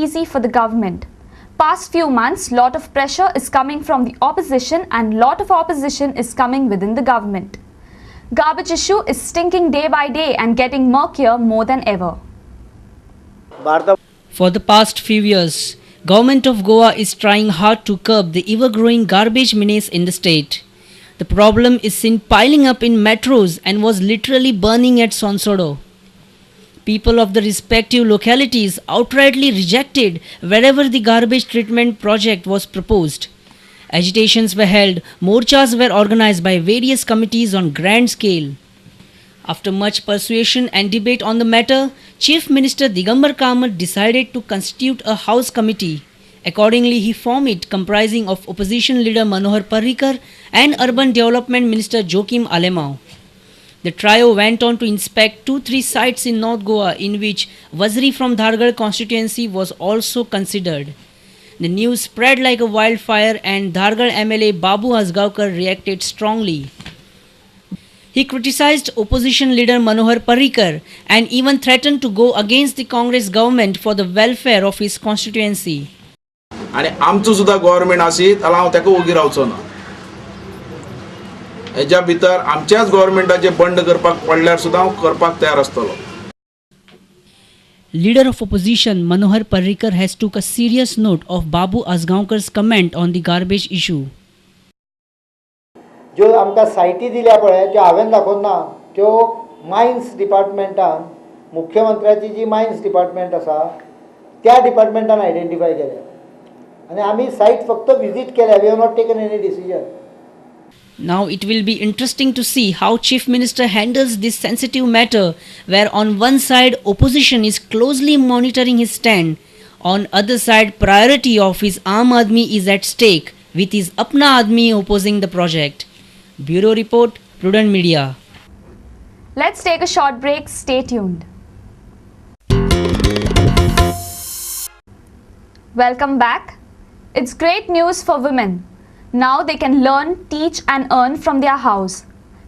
easy for the government. Past few months, lot of pressure is coming from the opposition and lot of opposition is coming within the government. Garbage issue is stinking day by day and getting murkier more than ever. For the past few years, Government of Goa is trying hard to curb the ever-growing garbage menace in the state. The problem is seen piling up in metros and was literally burning at Sonsodo. People of the respective localities outrightly rejected wherever the garbage treatment project was proposed. Agitations were held, morchas were organized by various committees on grand scale. After much persuasion and debate on the matter, Chief Minister Digambar Kamath decided to constitute a House committee. Accordingly, he formed it comprising of Opposition Leader Manohar Parrikar and Urban Development Minister Joachim Alemaou. The trio went on to inspect 2-3 sites in North Goa in which Waziri from Dhargad constituency was also considered. The news spread like a wildfire and Dhargad MLA Babu Asgaonkar reacted strongly. He criticized opposition leader Manohar Parrikar and even threatened to go against the Congress government for the welfare of his constituency. आणि आमचो सुद्धा government आसीत जाल्यार हांव ताका ओगी रावचो ना. हेच्या भितर आमच्याच गव्हर्नमेंटाचे बंड करपाक पडल्यार सुद्धा हांव करपाक तयार आसतलो. Leader of opposition Manohar Parrikar has took a serious note of Babu Asgaonkar's comment on the garbage issue. ज्यो आमकां सायटी दिल्या पळय त्यो हांवें दाखोवना, त्यो मायन्स डिपार्टमेंटान मुख्यमंत्र्याची जी मायन्स डिपार्टमेंट आसा त्या डिपार्टमेंटान आयडेंटिफाय केल्या आनी आमी सायट फक्त विजीट केल्या. We have not taken any decision. Now it will be interesting to see how Chief Minister handles this sensitive matter where on one side opposition is closely monitoring his stand, on other side priority of his Aam Aadmi is at stake with his Apna Aadmi opposing the project. Bureau Report, Prudent Media. Let's take a short break. Stay tuned. Welcome back. It's great news for women. Now they can learn, teach and earn from their house.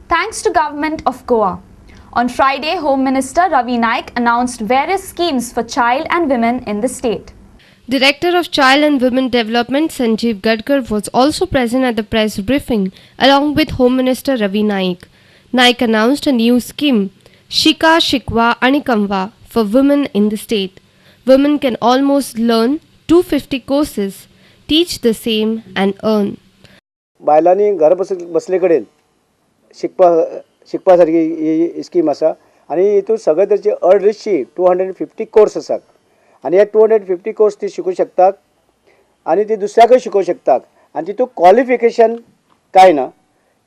Thanks to Government of Goa. On Friday, Home Minister Ravi Naik announced various schemes for child and women in the state. Director of Child and Women Development Sanjeev Gadkar was also present at the press briefing along with Home Minister Ravi Naik. Naik announced a new scheme, Shika, Shikwa and Kamwa, for women in the state. Women can almost learn 250 courses, teach the same and earn. बायलांनी घर बसले कडेन शिकपा सारकी ही scheme आसा आनी हितून सगळे तरेचे अडीचशी 250 कोर्स आसात आनी हे 250 कोर्स ती शिकूं शकतात आनी ती दुसऱ्याकय शिकोवं शकतात आनी तितून क्वॉलिफिकेशन कांय ना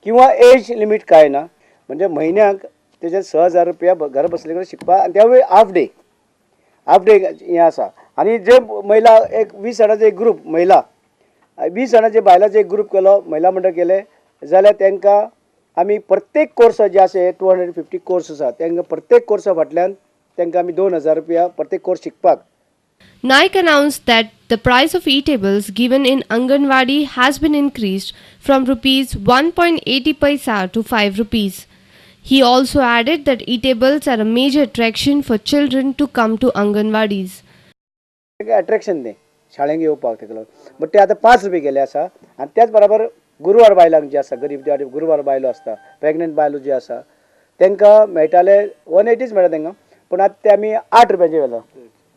किंवा एज लिमीट कांय ना. म्हणजे म्हयन्याक तेजे 6,000 रुपया घर बसले कडेन शिकपा आनी त्या वेळी हाफ डे हें आसा. आनी जे महिला एक 20 जाणांचो एक ग्रूप महिला 20 जाणांचे बायलांचो एक ग्रूप केलो, महिला मंडळ केले जाल्यार तांकां आमी प्रत्येक कोर्स जे आसा 250 कोर्स आसा तांकां प्रत्येक कोर्सा फाटल्यान तांकां आमी 2,000 रुपया प्रत्येक कोर्स शिकपाक. Naik announced that the price of e-tables given in Anganwadi has been increased from rupees 1.80 paisa to 5 rupees. He also added that e-tables are a major attraction for children to come to Anganwadis. Attraction तें शाळेंत येवपाक तेका लागून but ते आतां 5 रुपया गेले आसा आनी त्याच बरोबर गुरुवार बायलांक जे आसा गरीब जे गुरुवार बायलो आसता प्रेग्नंट बायलो जे आसा तांकां मेळटाले 180च मेळटा तांकां पूण आतां ते आमी 8 रुपयाचे व्हेलो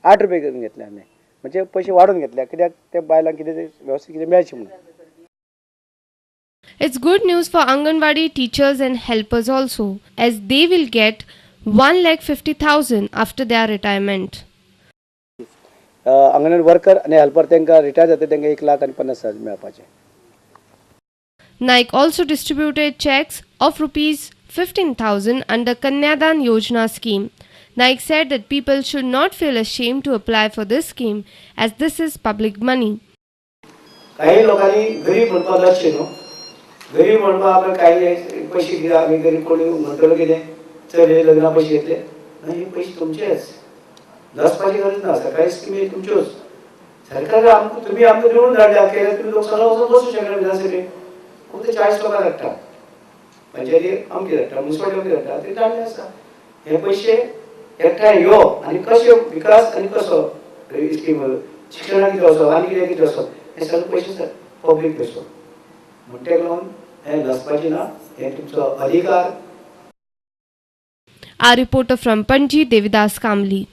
8 रुपया करून घेतले आमी म्हणजे पयशे वाडोवन घेतले कित्याक ते बायलांक कितें वेवस्थीत कितें मेळचें म्हणून. It's good news for Anganwadi teachers and helpers also, as they will get 1,50,000 after their retirement. Anganwadi worker आणि हेल्पर तांकां रिटायर जाता तांकां 1,50,000 मेळपाचे. Naik also distributed checks of rupees 15,000 under Kanyadan Yojana scheme. Naik said that people should not feel ashamed to apply for this scheme as this is public money. काही लोकांनी गरीब म्हणपाक लक्ष न्हू गरीब म्हणपाक आपण काही पैसे दिला आम्ही गरीब कोणी म्हणटलो कितें चल हे लग्ना पैसे घेतले हे पैसे तुमचेच दसपाची गरज ना सरकारी स्कीमी तुमच्योच सरकार आमकां तुमी आमकां निवडून धाडल्या केल्यार तुमी लोक सगळो वचून बसूं शकना विधानसभेक फक्त 40 लोकांक धाडटा पंचायती अमकी धाडटा म्युनिसिपालिटी अमकी धाडटा ते धाडले आसा. हे पैसे एकठांय यो आनी कशे विकास आनी कसो स्कीम शिक्षणाक कितें वचप आनी कितें वचप हे सगळे पयशे पब्लीक वचप म्हण तेका लागून हे लसपाचें ना हे तुमचो अधिकार. Our reporter from Panji, Devidas Kamli.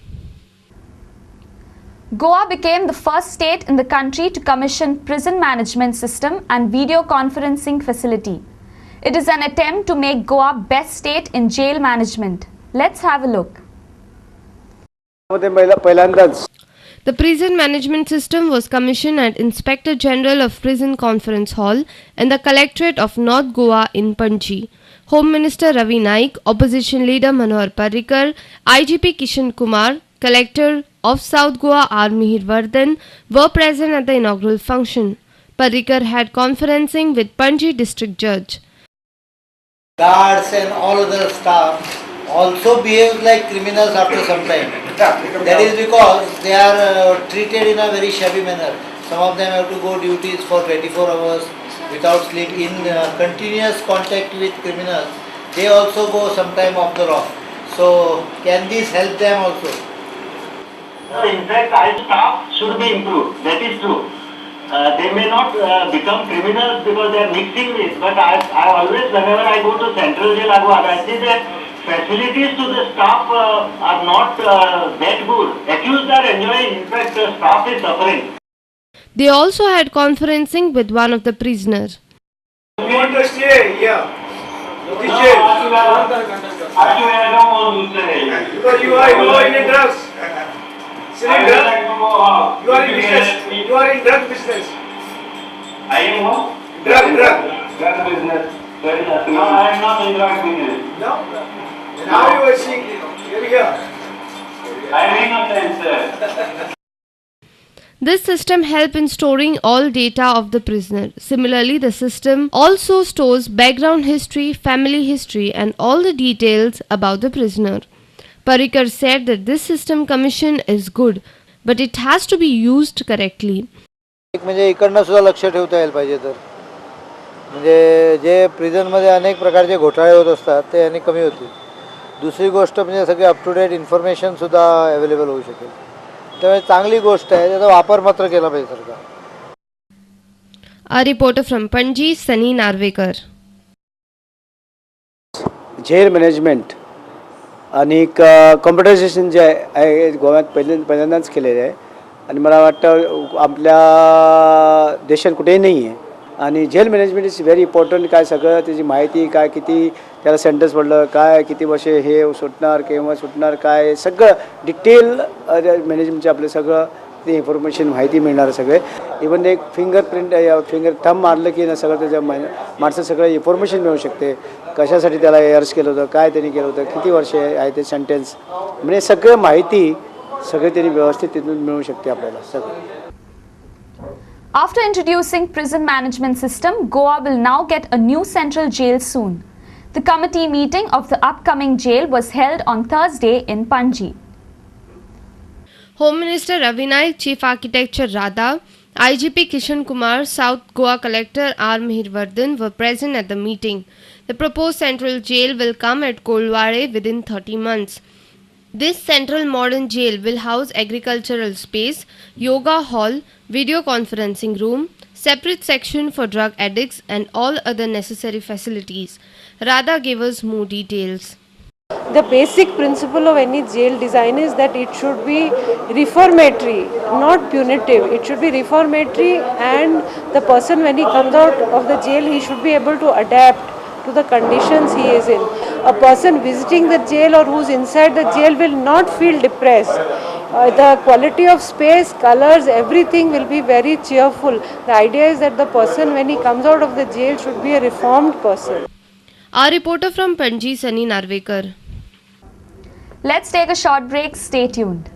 Goa became the first state in the country to commission prison management system and video conferencing facility. It is an attempt to make Goa best state in jail management. Let's have a look. पहिल्यांदाच The prison management system was commissioned at Inspector General of Prison Conference Hall in the Collectorate of North Goa in Panji. Home Minister Ravi Naik, Opposition Leader Manohar Parrikar, IGP Kishan Kumar, Collector of South Goa R. Mihir Vardhan were present at the inaugural function. Parrikar had conferencing with Panji District Judge. Guards and all other staff also behave like criminals after some time. That is because they are treated in a very shabby manner. Some of them have to go duties for 24 hours without sleep, in continuous contact with criminals. They also go sometime off the rock. So can this help them also? In fact, our staff should be improved. That is true. They may not become criminals because they are mixing with, but I always, whenever I go to Central Jail, I see that facilities to the staff are not that good. Accused are enjoying, in fact, the staff is suffering. They also had conferencing with one of the prisoners. You want to stay here? Actually, I don't want to stay. Because you are in drugs. I would like to go You are in business. You are in drug business. I am what? Drug business. No, I am not in drug business. No. Now you are seeing here. I am innocent, sir. This system helps in storing all data of the prisoner. Similarly, the system also stores background history, family history, and all the details about the prisoner. Parrikar said that this system commission is good, but it has to be used correctly. एक म्हणजे इकडनं सुद्धा लक्ष ठेवता यायला पाहिजे. तर म्हणजे जे प्रिझनमध्ये अनेक प्रकारचे घोटाळे होत असतात ते यांनी कमी होतील. दुसरी गोष्ट म्हणजे सगळे अप टू डेट इन्फॉर्मेशनसुद्धा अवेलेबल होऊ शकेल. त्यामुळे चांगली गोष्ट आहे, त्याचा वापर मात्र केला पाहिजे सरकार. A reporter from Panji, Sunny Narvekar. Jail management आणि कॉम्प्युटरायझेशन जे आहे गोव्यात पहिल्यांदाच केलेलं आहे आणि मला वाटतं आपल्या देशात कुठेही नाही आहे. आणि jail management is very important. काय सगळं त्याची माहिती काय, किती त्याला सेंटेन्स पडलं, काय किती वर्षे हे सुटणार, केव्हा सुटणार, काय सगळं डिटेल मॅनेजमेंटचे आपलं सगळं ते इन्फॉर्मेशन माहिती मिळणार सगळे. इवन एक फिंगर थंब मारलं की ना सगळं त्याच्या माणसं सगळं इन्फॉर्मेशन मिळू शकते. कशासाठी त्याला अरेस्ट केलं होतं, काय त्यांनी केलं होतं, किती वर्षे आहे ते सेंटेन्स, म्हणजे सगळं माहिती सगळे त्यांनी व्यवस्थित तिथून मिळू शकते आपल्याला सगळं. After introducing prison management system, Goa will now get a new central jail soon. The committee meeting of the upcoming jail was held on Thursday in Panji. Home Minister Ravi Naik, Chief Architecture Radha, IGP Kishan Kumar, South Goa Collector R. Mihir Vardhan were present at the meeting. The proposed central jail will come at Kolware within 30 months. This central modern jail will house agricultural space, yoga hall, video conferencing room, separate section for drug addicts and all other necessary facilities. Radha gave us more details. The basic principle of any jail design is that it should be reformatory, not punitive. It should be reformatory, and the person, when he comes out of the jail, he should be able to adapt to the conditions he is in. A person visiting the jail or who's inside the jail will not feel depressed. The quality of space, colors, everything will be very cheerful. The idea is that the person, when he comes out of the jail, should be a reformed person. Our reporter from Panji, Sunny Narvekar. Let's take a short break. Stay tuned.